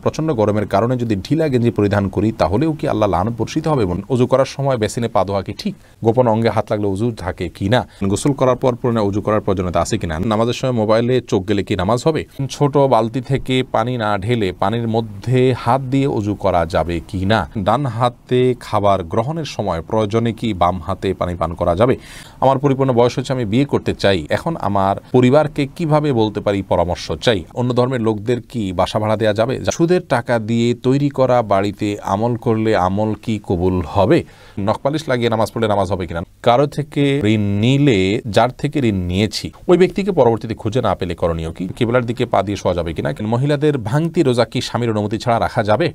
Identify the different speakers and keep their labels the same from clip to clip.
Speaker 1: প্রচণ্ড গরমের কারণে যদি ঢিলা গেঞ্জি পরিধান করি তাহলেও কি আল্লাহ লানত বর্ষিত হবে? অজু করার সময় বেসিনে পা ধোয়া কি ঠিক? গোপন অঙ্গে হাত লাগলে উজু থাকে কি না? গোসল করার পর পুরনো উজু করার প্রয়োজনীয়তা আছে কিনা? নামাজের সময় মোবাইলে চোখ গেলে কি নামাজ হবে? ছোট বালতি থেকে পানি না ঢেলে পানির মধ্যে হাত দিয়ে উজু করা যাবে কি না? ডান হাতে খাবার গ্রহণের সময় প্রয়োজনে কি বাম হাতে পানি পান করা যাবে? আমার পরিপূর্ণ বয়স হচ্ছে, আমি বিয়ে করতে চাই, এখন আমার পরিবারকে কিভাবে বলতে পারি পরামর্শ চাই? অন্য ধর্মের লোকদের কি বাসা ভাড়া দেওয়া যাবে? সুদের টাকা দিয়ে তৈরি করা বাড়িতে আমল করলে আমল কি কবুল হবে? নখপালিশ লাগিয়ে নামাজ পড়লে নামাজ হবে কিনা? কারো থেকে ঋণ নিলে যার থেকে ঋণ নিয়েছি ওই ব্যক্তিকে পরবর্তীতে খুঁজে না পেলে করণীয় কি? কিবলার দিকে পা দিয়ে শোয়া যাবে কিনা? মহিলাদের ভাঙতি রোজা কি স্বামীর অনুমতি ছাড়া রাখা যাবে?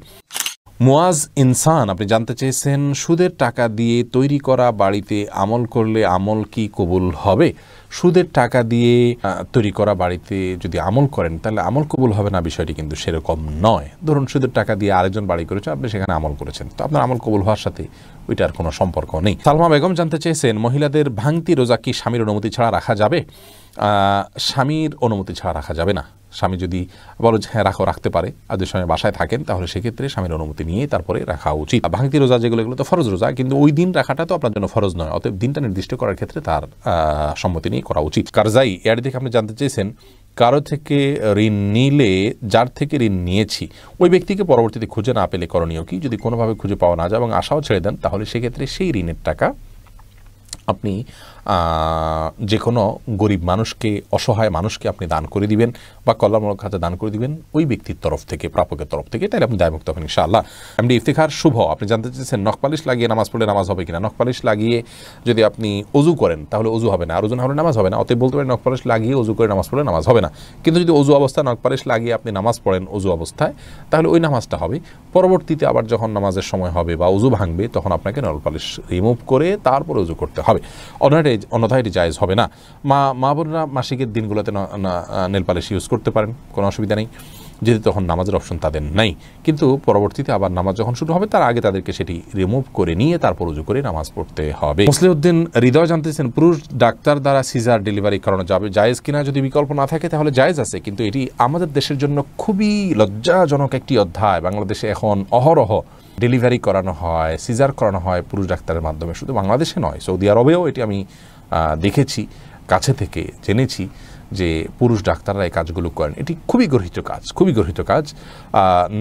Speaker 1: মুয়াজ ইনসান আপনি জানতে চেয়েছেন, সুদের টাকা দিয়ে তৈরি করা বাড়িতে আমল করলে আমল কি কবুল হবে? সুদের টাকা দিয়ে তৈরি করা বাড়িতে যদি আমল করেন তাহলে আমল কবুল হবে না, বিষয়টি কিন্তু সেরকম নয়। ধরুন সুদের টাকা দিয়ে আরেকজন বাড়ি করেছে, আপনি সেখানে আমল করেছেন, তো আপনার আমল কবুল হওয়ার সাথে ওইটার কোনো সম্পর্ক নেই। সালমা বেগম জানতে চেয়েছেন, মহিলাদের ভাঙতি রোজা কি স্বামীর অনুমতি ছাড়া রাখা যাবে? স্বামীর অনুমতি ছাড়া রাখা যাবে না। স্বামী যদি বলো যে হ্যাঁ রাখো, রাখতে পারে, আর যে সময় বাসায় থাকেন তাহলে সেক্ষেত্রে স্বামীর অনুমতি নিয়ে তারপরে রাখা উচিত। ভাঙতি রোজা যেগুলো, এগুলো তো ফরজ রোজা, কিন্তু ওই দিন রাখাটা তো আপনার জন্য ফরজ নয়, অতএব দিনটা নির্দিষ্ট করার ক্ষেত্রে তার সম্মতি নিয়ে করা উচিত। কারজাই এর দিকে আপনি জানতে চেয়েছেন, কারো থেকে ঋণ নিলে যার থেকে ঋণ নিয়েছি ওই ব্যক্তিকে পরবর্তীতে খুঁজে না পেলে করণীয় কি? যদি কোনোভাবে খুঁজে পাওয়া না যায় এবং আশাও ছেড়ে দেন তাহলে সেক্ষেত্রে সেই ঋণের টাকা আপনি যে কোনো গরিব মানুষকে, অসহায় মানুষকে আপনি দান করে দিবেন বা কল্যাণমূলক খাতে দান করে দিবেন ওই ব্যক্তির তরফ থেকে, প্রাপকের তরফ থেকে, তাহলে আপনি দায়মুক্ত হবেন ইনশাআল্লাহ। এমডি ইফতিখার শুভ আপনি জানতে চেয়েছেন, নখপালিশ লাগিয়ে নামাজ পড়লে নামাজ হবে কিনা? নখপালিশ লাগিয়ে যদি আপনি অজু করেন তাহলে অজু হবে না, আর অজু না হলে নামাজ হবে না, অতএব বলতে পারেন নখপালিশ লাগিয়ে অজু করে নামাজ পড়লে নামাজ হবে না। কিন্তু যদি অজু অবস্থায় নখপালিশ লাগিয়ে আপনি নামাজ পড়েন অজু অবস্থায়, তাহলে ওই নামাজটা হবে। পরবর্তীতে আবার যখন নামাজের সময় হবে বা অজু ভাঙবে তখন আপনাকে নখপালিশ রিমুভ করে তারপরে অজু করতে হবে, অন্যথায় এটি জায়েজ হবে না। মা বোনরা মাসিকের দিনগুলোতে নেল পালিশ ইউজ করতে পারেন, কোনো অসুবিধা নেই, যেহেতু তখন নামাজের অপশন তাদের নাই। কিন্তু পরবর্তীতে আবার নামাজ যখন শুরু হবে তার আগে তাদেরকে সেটি রিমুভ করে নিয়ে তারপর উজু করে নামাজ পড়তে হবে। মুসলিউদ্দিন হৃদয় জানতেছেন, পুরুষ ডাক্তার দ্বারা সিজার ডেলিভারি করানো যাবে জায়েজ কিনা? যদি বিকল্প না থাকে তাহলে জায়েজ আছে, কিন্তু এটি আমাদের দেশের জন্য খুবই লজ্জাজনক একটি অধ্যায়। বাংলাদেশে এখন অহরহ ডেলিভারি করানো হয়, সিজার করানো হয় পুরুষ ডাক্তারের মাধ্যমে। শুধু বাংলাদেশে নয়, সৌদি আরবেও এটি আমি দেখেছি, কাছে থেকে জেনেছি যে পুরুষ ডাক্তাররা এই কাজগুলো করেন। এটি খুবই গর্হিত কাজ, খুবই গর্হিত কাজ।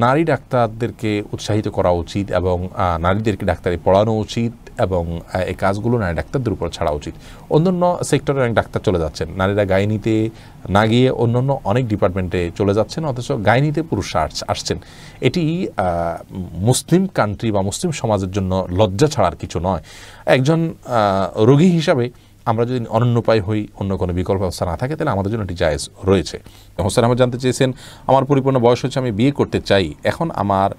Speaker 1: নারী ডাক্তারদেরকে উৎসাহিত করা উচিত এবং নারীদেরকে ডাক্তারি পড়ানো উচিত এবং এই কাজগুলো নারী ডাক্তারদের উপর ছাড়া উচিত। অন্যান্য সেক্টরে অনেক ডাক্তার চলে যাচ্ছেন, নারীরা গাইনিতে না গিয়ে অন্যান্য অনেক ডিপার্টমেন্টে চলে যাচ্ছেন, অথচ গাইনিতে পুরুষরা আসছেন। এটি মুসলিম কান্ট্রি বা মুসলিম সমাজের জন্য লজ্জা ছাড়ার কিছু নয়। একজন রোগী হিসাবে আমরা যদি অনন্য উপায় হই, অন্য কোনো বিকল্প ব্যবস্থা না থাকে, তাহলে আমাদের জন্য এটি জায়েজ রয়েছে। হোসেন আহমদ জানতে চেয়েছেন, আমার পরিপূর্ণ বয়স হচ্ছে, আমি বিয়ে করতে চাই, এখন আমার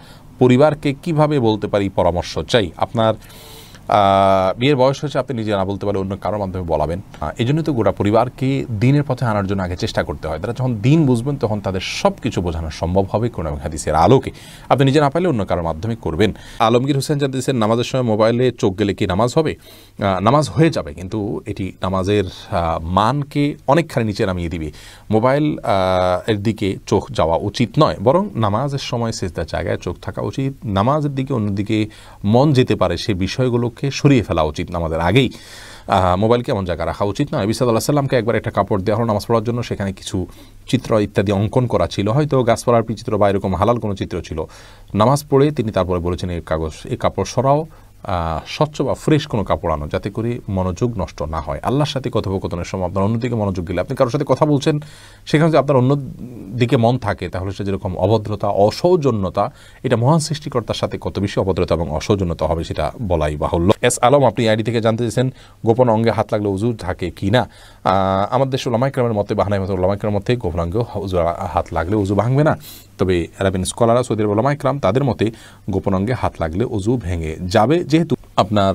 Speaker 1: পরিবারকে কিভাবে বলতে পারি পরামর্শ চাই? আপনার বিয়ের বয়স হচ্ছে, আপনি নিজে না বলতে পারলে অন্য কারোর মাধ্যমে বলাবেন। এই জন্যই তো গোটা পরিবারকে দিনের পথে আনার জন্য আগে চেষ্টা করতে হয়। তারা যখন দিন বুঝবেন তখন তাদের সব কিছু বোঝানো সম্ভব হবে কোরআন এবং হাদিসের আলোকে। আপনি নিজে না পারলে অন্য কারোর মাধ্যমে করবেন। আলমগীর হোসেন জানতেছেন, নামাজের সময় মোবাইলে চোখ গেলে কি নামাজ হবে? নামাজ হয়ে যাবে, কিন্তু এটি নামাজের মানকে অনেকখানি নিচে নামিয়ে দিবে। মোবাইল এর দিকে চোখ যাওয়া উচিত নয়, বরং নামাজের সময় সেজদার জায়গায় চোখ থাকা উচিত। নামাজের দিকে অন্যদিকে মন যেতে পারে সে বিষয়গুলোকে সরিয়ে ফেলা উচিত নামাজের আগেই। মোবাইলকে এমন জায়গায় রাখা উচিত নয়। নবী সাল্লাল্লাহু আলাইহি ওয়াসাল্লামকে একবার একটা কাপড় দেওয়া হলো নামাজ পড়ার জন্য, সেখানে কিছু চিত্র ইত্যাদি অঙ্কন করা ছিল, হয়তো গাছপালার চিত্র বা এরকম হালাল কোনো চিত্র ছিল। নামাজ পড়ে তিনি তারপরে বলেছেন, এই কাপড় সরাও, স্বচ্ছ বা ফ্রেশ কোনো কাপড় আনো, যাতে করে মনোযোগ নষ্ট না হয়। আল্লাহর সাথে কথোপকথনের সময় আপনার অন্যদিকে মনোযোগ দিলে, আপনি কারোর সাথে কথা বলছেন, সেখানে যদি আপনার অন্য দিকে মন থাকে তাহলে সে যেরকম অভদ্রতা, অসৌজন্যতা, এটা মহান সৃষ্টিকর্তার সাথে কত বেশি অভদ্রতা এবং অসৌজন্যতা হবে সেটা বলাই বাহুল্য। এস আলম আপনি আইডি থেকে জানতে চেয়েছেন, গোপন অঙ্গে হাত লাগলে উজু থাকে কি না? আমাদের দেশে উলামায়ে কেরামের মতে, বাহানাই মতে উলামায়ে কেরামের মতে গোপন অঙ্গে হাত লাগলে উজু ভাঙবে না। তবে আরবিন স্কলাররা, সৌদি আরবের উলামায়ে কেরাম, তাদের মতে গোপন অঙ্গে হাত লাগলে উজু ভেঙে যাবে, যেহেতু আপনার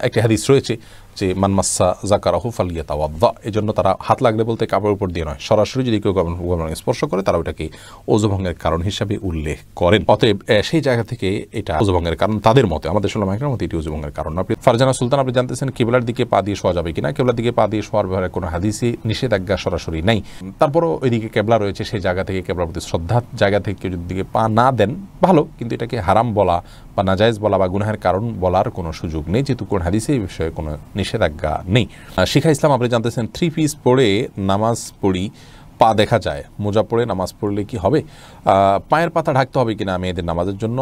Speaker 1: একটি হাদিস রয়েছে যে মানমাসা জাকারাহু ফালিয়াতাওয়াদ্দা, এই জন্য তারা হাত লাগলে বলতে কাপড়ের উপর দিয়ে নয়, সরাসরি যদি কেউ গরম স্পর্শ করে তারা ওটাকে ওযু ভঙ্গের কারণ হিসাবে উল্লেখ করেন। অতএব সেই জায়গা থেকে এটা ওযু ভঙ্গের কারণ তাদের মতে, আমাদের উলামা ইকরামের মতে এটি ওযু ভঙ্গের কারণ। আপনি ফারজানা সুলতান, আপনি জানতেছেন কিবলার দিকে পা দিয়ে শোয়া যাবে কিনা। কিবলার দিকে পা দিয়ে শোয়ার ব্যাপারে কোনো হাদিসে নিষেধাজ্ঞা সরাসরি নাই, তারপরও ওইদিকে কেবলা রয়েছে, সেই জায়গা থেকে কেবলার প্রতি শ্রদ্ধার জায়গা থেকে কেউ যদি দিকে পা না দেন ভালো, কিন্তু এটাকে হারাম বলা বা নাজায়েজ বলা বা গুনাহের কারণ বলার কোনো সুযোগ নেই, যেহেতু কোন হাদিসে এই বিষয়ে কোনো নিষেধাজ্ঞা নেই। শিখা ইসলাম, আপনি জানতেছেন 3 পিস পরে নামাজ পড়ি, পা দেখা যায়, মোজা পরে নামাজ পড়লে কি হবে? পায়ের পাতা ঢাকতে হবে কিনা মেয়েদের নামাজের জন্য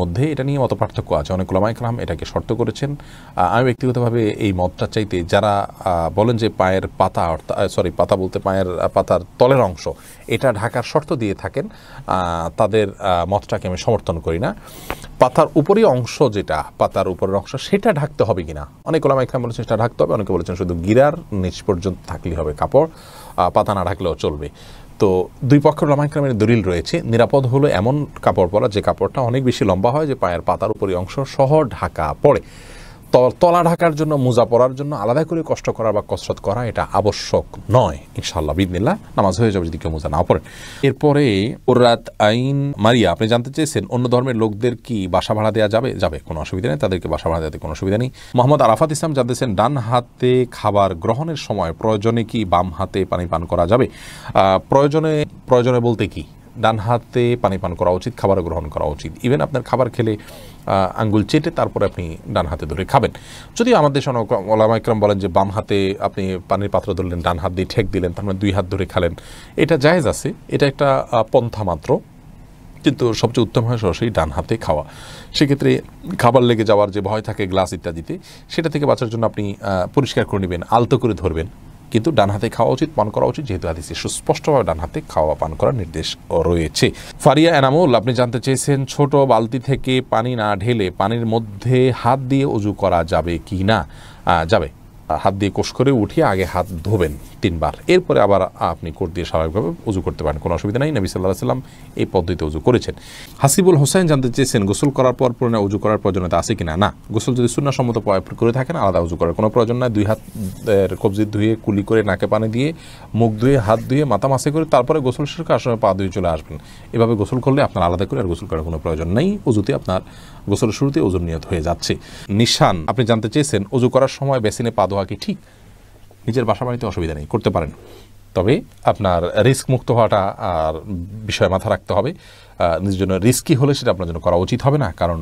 Speaker 1: মধ্যে এটা নিয়ে মত পার্থক্য আছে। অনেক উলামা ইকরাম এটাকে শর্ত করেছেন। আমি ব্যক্তিগতভাবে এই মতটা চাইতে যারা বলেন যে পায়ের পাতা, পাতা বলতে পায়ের পাতার তলের অংশ এটা ঢাকার শর্ত দিয়ে থাকেন, তাদের মতটাকে আমি সমর্থন করি না। পাতার উপরের অংশ, যেটা পাতার উপরের অংশ সেটা ঢাকতে হবে কিনা, অনেক উলামা ইকরাম বলেছেন সেটা ঢাকতে হবে, অনেকে বলেছেন শুধু গিরার নিচ পর্যন্ত থাকলেই হবে কাপড়, পাতা না ঢাকলেও চলবে। তো দুই পক্ষের উলামা ইকরামের দলিল রয়েছে। নিরাপদ হলো এমন কাপড় পরা যে কাপড়টা অনেক বেশি লম্বা হয়, যে পায়ের পাতার উপরের অংশ সহ ঢাকা পড়ে। তলা ঢাকার জন্য, মোজা পরার জন্য আলাদা করে কষ্ট করা বা কসরত করা এটা আবশ্যক নয়। ইনশাআল্লাহ বিদিনিল্লাহ নামাজ হয়ে যাবে যদি কেউ মোজা না পড়েন। এরপরে কুররাত আইন মারিয়া, আপনি জানতে চেয়েছেন অন্য ধর্মের লোকদের কি বাসা ভাড়া দেওয়া যাবে? যাবে, কোনো অসুবিধা নেই, তাদেরকে বাসা ভাড়া দেওয়াতে কোনো অসুবিধা নেই। মোহাম্মদ আরাফাত ইসলাম জানতেছেন ডান হাতে খাবার গ্রহণের সময় প্রয়োজনে কি বাম হাতে পানি পান করা যাবে? প্রয়োজনে বলতে কি, ডান হাতে পানি পান করা উচিত, খাবার গ্রহণ করা উচিত। ইভেন আপনার খাবার খেলে আঙ্গুল চেটে তারপরে আপনি ডান হাতে ধরে খাবেন। যদিও আমাদের উলামা ইকরাম বলেন যে বাম হাতে আপনি পানির পাত্র ধরলেন, ডান হাত দিয়ে ঠেক দিলেন, তার মানে 2 হাত ধরে খালেন, এটা জায়েজ আছে, এটা একটা পন্থা মাত্র, কিন্তু সবচেয়ে উত্তম হয় সরাসরি ডান হাতে খাওয়া। সেক্ষেত্রে খাবার লেগে যাওয়ার যে ভয় থাকে গ্লাস ইত্যাদিতে, সেটা থেকে বাঁচার জন্য আপনি পরিষ্কার করে নেবেন, আলতো করে ধরবেন, কিন্তু ডান হাতে খাওয়া উচিত, পান করা উচিত, যেহেতু হাদিসে সুস্পষ্টভাবে ডান হাতে খাওয়া পান করার নির্দেশ রয়েছে। ফারিয়া এনামুল, আপনি জানতে চেয়েছেন ছোট বালতি থেকে পানি না ঢেলে পানির মধ্যে হাত দিয়ে ওযু করা যাবে কি না? যাবে। হাত দিয়ে কোষ করে উঠিয়ে আগে হাত ধোবেন 3 বার, এরপরে আবার আপনি কোট দিয়ে স্বাভাবিকভাবে ওযু করতে পারেন, কোনো অসুবিধা নাই। নবী সাল্লাল্লাহু আলাইহি ওয়াসাল্লাম এই পদ্ধতিতে ওযু করেছেন। হাসিবুল হোসেন জানতে চেয়েছেন গোসল করার পর পুনরায় ওযু করার প্রয়োজনীয়তা আছে কিনা? না, গোসল যদি সুন্নাহসম্মত করে থাকেন আলাদা ওযু করার কোনো প্রয়োজন নাই। 2 হাতের কবজি ধুয়ে, কুলি করে, নাকে পানি দিয়ে, মুখ ধুয়ে, হাত ধুয়ে, মাথা মাসে করে তারপরে গোসল শেষ করে আসার সময় পা ধুয়ে চলে আসবেন। এভাবে গোসল করলে আপনার আলাদা করে আর গোসল করার কোনো প্রয়োজন নেই। ওযুতে আপনার গোসলের শুরুতে ওযুর নিয়ত হয়ে যাচ্ছে। নিশান, আপনি জানতে চেয়েছেন ওযু করার সময় বেসিনে পা ধোয়া কি ঠিক? নিজের বাসা বাড়িতে অসুবিধা নেই, করতে পারেন, তবে আপনার রিস্ক মুক্ত হওয়াটা আর বিষয়ে মাথা রাখতে হবে। নিজের জন্য রিস্কি হলে সেটা আপনার জন্য করা উচিত হবে না, কারণ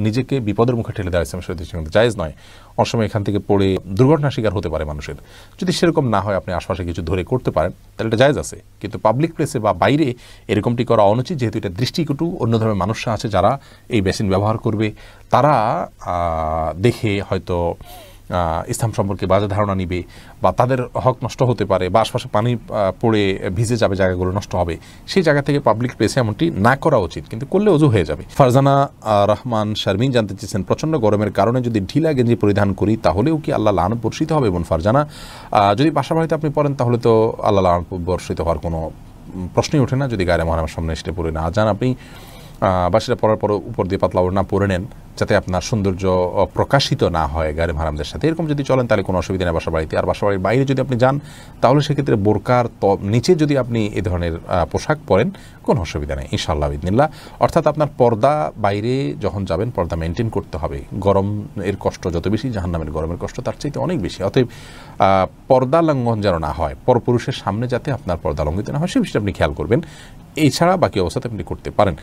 Speaker 1: নিজেকে বিপদের মুখে ঠেলে দেওয়া ইসলামের শরীয়তে কিন্তু জায়েজ নয়। অনেক সময় এখান থেকে পড়ে দুর্ঘটনার শিকার হতে পারে মানুষের। যদি সেরকম না হয়, আপনি আশপাশে কিছু ধরে করতে পারেন, তাহলে এটা জায়েজ আছে, কিন্তু পাবলিক প্লেসে বা বাইরে এরকমটি করা অনুচিত, যেহেতু এটা দৃষ্টিকটু। অন্য ধরনের মানুষরা আছে যারা এই বেসিন ব্যবহার করবে, তারা দেখে হয়তো ইসলাম সম্পর্কে বাজে ধারণা নিবে, বা তাদের হক নষ্ট হতে পারে, বা আশপাশে পানি পড়ে ভিজে যাবে, জায়গাগুলো নষ্ট হবে। সেই জায়গা থেকে পাবলিক প্লেসে এমনটি না করা উচিত, কিন্তু করলে ওযু হয়ে যাবে। ফারজানা রহমান শারমিন জানতে চেয়েছেন প্রচণ্ড গরমের কারণে যদি ঢিলা গেঞ্জি পরিধান করি তাহলেও কি আল্লাহ লানত বর্ষিত হবে? এবং ফারজানা, যদি বাসা বাড়িতে আপনি পড়েন তাহলে তো আল্লাহ লানত বর্ষিত হওয়ার কোনো প্রশ্নই ওঠে না, যদি গায়ে মহারামের সামনে এসে পড়ে না যান আপনি, বা সেটা পরার পর উপর দিয়ে পাতলা ওড়না পরে নেন, যাতে আপনার সৌন্দর্য প্রকাশিত না হয় গায়ে মাহারামদের সাথে। এরকম যদি চলেন তাহলে কোনো অসুবিধা নেই বাসা বাড়িতে। আর বাসা বাড়ির বাইরে যদি আপনি যান তাহলে সেক্ষেত্রে বোরকার নিচে যদি আপনি এ ধরনের পোশাক পরেন কোনো অসুবিধা নেই ইনশাআল্লাহ বিদিনিল্লাহ। অর্থাৎ আপনার পর্দা, বাইরে যখন যাবেন পর্দা মেনটেন করতে হবে। গরম এর কষ্ট যত বেশি, জাহান্নামের গরমের কষ্ট তার চাইতে অনেক বেশি। অতএব পর্দা লঙ্ঘন যেন না হয়, পরপুরুষের সামনে যাতে আপনার পর্দা লঙ্ঘিত না হয় সে বিষয়টা আপনি খেয়াল করবেন। এছাড়া বাকি অবস্থাতে আপনি করতে পারেন।